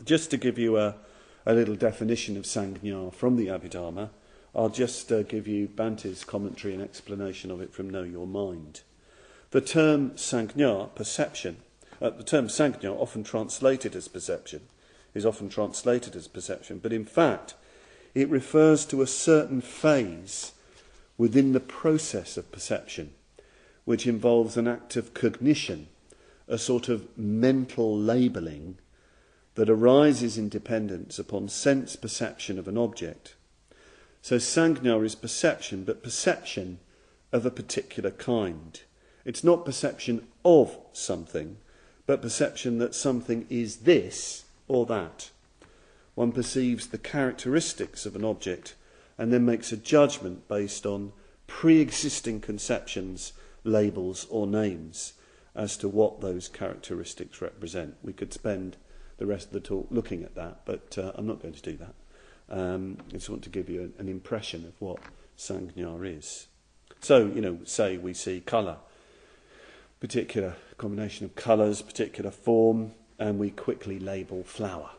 Just to give you a little definition of samjna from the Abhidharma, I'll just give you Bante's commentary and explanation of it from Know Your Mind. The term samjna, perception, the term samjna, often translated as perception, is often translated as perception, but in fact it refers to a certain phase within the process of perception, which involves an act of cognition, a sort of mental labelling that arises in dependence upon sense perception of an object. So samjna is perception, but perception of a particular kind. It's not perception of something, but perception that something is this or that. One perceives the characteristics of an object and then makes a judgment based on pre-existing conceptions, labels or names as to what those characteristics represent. We could spend the rest of the talk looking at that, but I'm not going to do that. I just want to give you an impression of what samjna is. So, say we see colour, particular combination of colours, particular form, and we quickly label flower.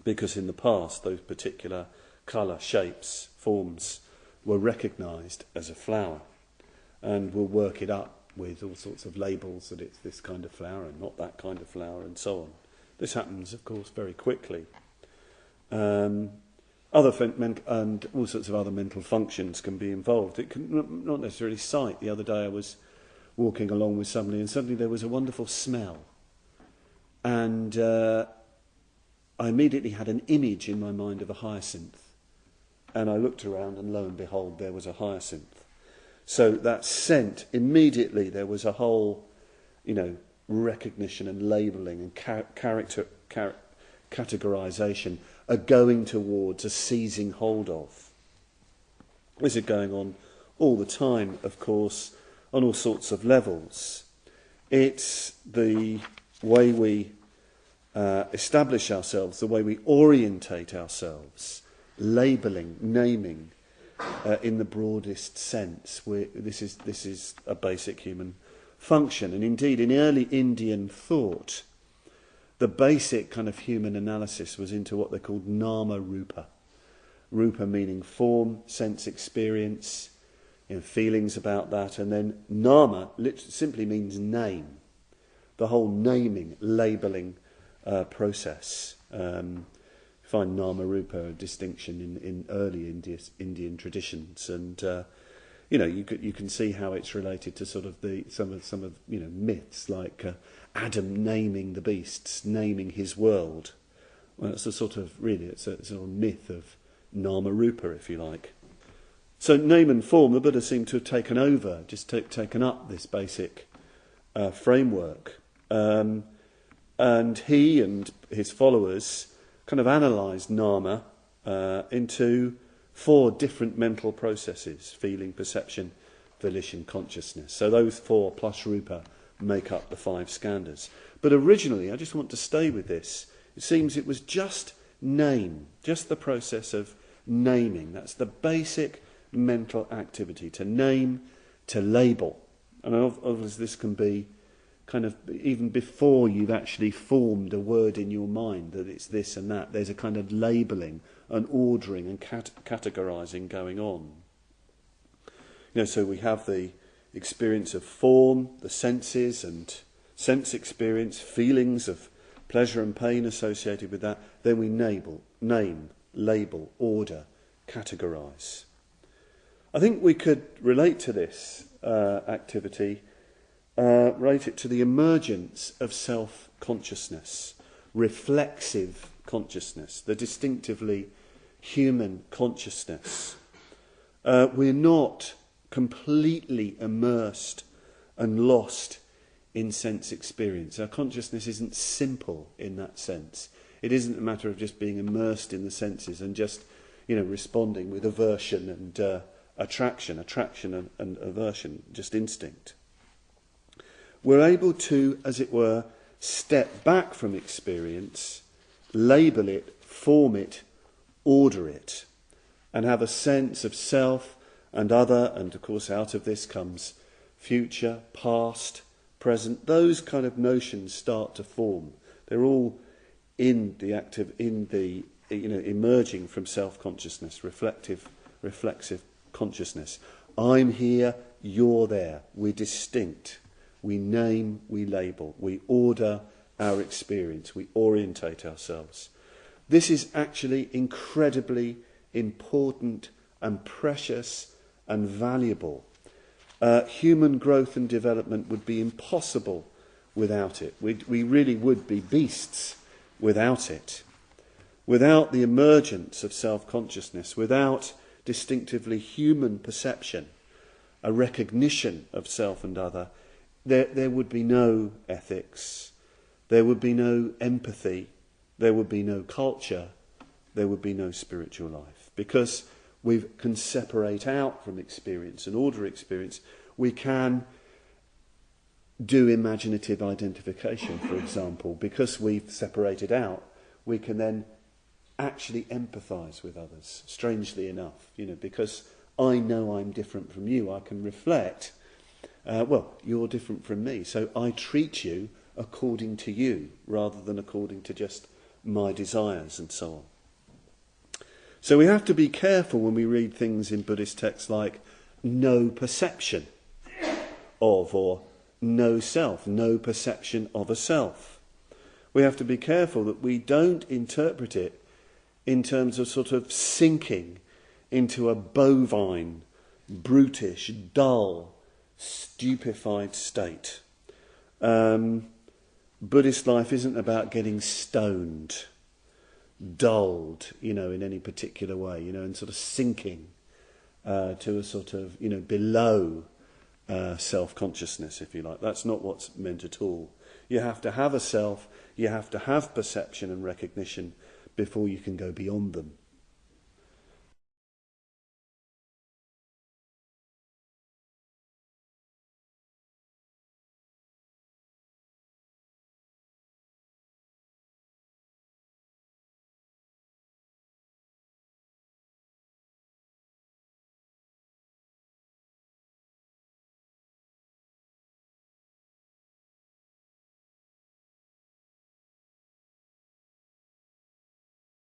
Because in the past, those particular colour, shapes, forms were recognised as a flower. And we'll work it up with all sorts of labels that it's this kind of flower and not that kind of flower and so on. This happens, of course, very quickly. And all sorts of other mental functions can be involved. It can not necessarily sight. The other day I was walking along with somebody and suddenly there was a wonderful smell. And I immediately had an image in my mind of a hyacinth. And I looked around and lo and behold, there was a hyacinth. So that scent, immediately there was a whole, recognition and labelling and categorisation, a going towards, a seizing hold of. This is going on all the time, of course, on all sorts of levels. It's the way we establish ourselves, the way we orientate ourselves, labelling, naming, in the broadest sense. This is a basic human function. And indeed, in early Indian thought, the basic kind of human analysis was into what they called nama rupa. Rupa meaning form, sense experience, feelings about that. And then nama simply means name. The whole naming, labelling process. Find nama rupa a distinction in early Indian traditions, and you can see how it's related to sort of some of myths like Adam naming the beasts, naming his world. Well, it's a sort of myth of nama rupa, if you like. So name and form, the Buddha seemed to have taken over, taken up this basic framework, and he and his followers kind of analysed nama into 4 different mental processes: feeling, perception, volition, consciousness. So those 4 plus rupa make up the 5 skandhas. But originally, I just want to stay with this, it seems it was just name, just the process of naming. That's the basic mental activity, to name, to label. And obviously this can be kind of even before you've actually formed a word in your mind that it's this and that. There's a kind of labelling and ordering and categorising going on. So we have the experience of form, the senses and sense experience, feelings of pleasure and pain associated with that. Then we name, label, order, categorise. I think we could relate to this activity, relate it to the emergence of self-consciousness, reflexive consciousness, the distinctively human consciousness. We're not completely immersed and lost in sense experience. Our consciousness isn't simple in that sense. It isn't a matter of just being immersed in the senses and just, responding with aversion and attraction and aversion, just instinct. We're able to, as it were, step back from experience, label it, form it, order it, and have a sense of self and other, and of course out of this comes future, past, present. Those kind of notions start to form. They're all in the emerging from self-consciousness, reflexive consciousness. I'm here, you're there. We're distinct. We name, we label, we order our experience, we orientate ourselves. This is actually incredibly important and precious and valuable. Human growth and development would be impossible without it. We really would be beasts without it. Without the emergence of self-consciousness, without distinctively human perception, a recognition of self and other, there would be no ethics, there would be no empathy, there would be no culture, there would be no spiritual life. Because we can separate out from experience and order experience, we can do imaginative identification, for example. Because we've separated out, we can then actually empathise with others, strangely enough. Because I know I'm different from you, I can reflect, you're different from me, so I treat you according to you, rather than according to just my desires and so on. So we have to be careful when we read things in Buddhist texts like no perception of, or no self, no perception of a self. We have to be careful that we don't interpret it in terms of sort of sinking into a bovine, brutish, dull, stupefied state. Buddhist life isn't about getting stoned, dulled, in any particular way, and sort of sinking to a sort of, below self-consciousness, if you like. That's not what's meant at all. You have to have a self, you have to have perception and recognition before you can go beyond them.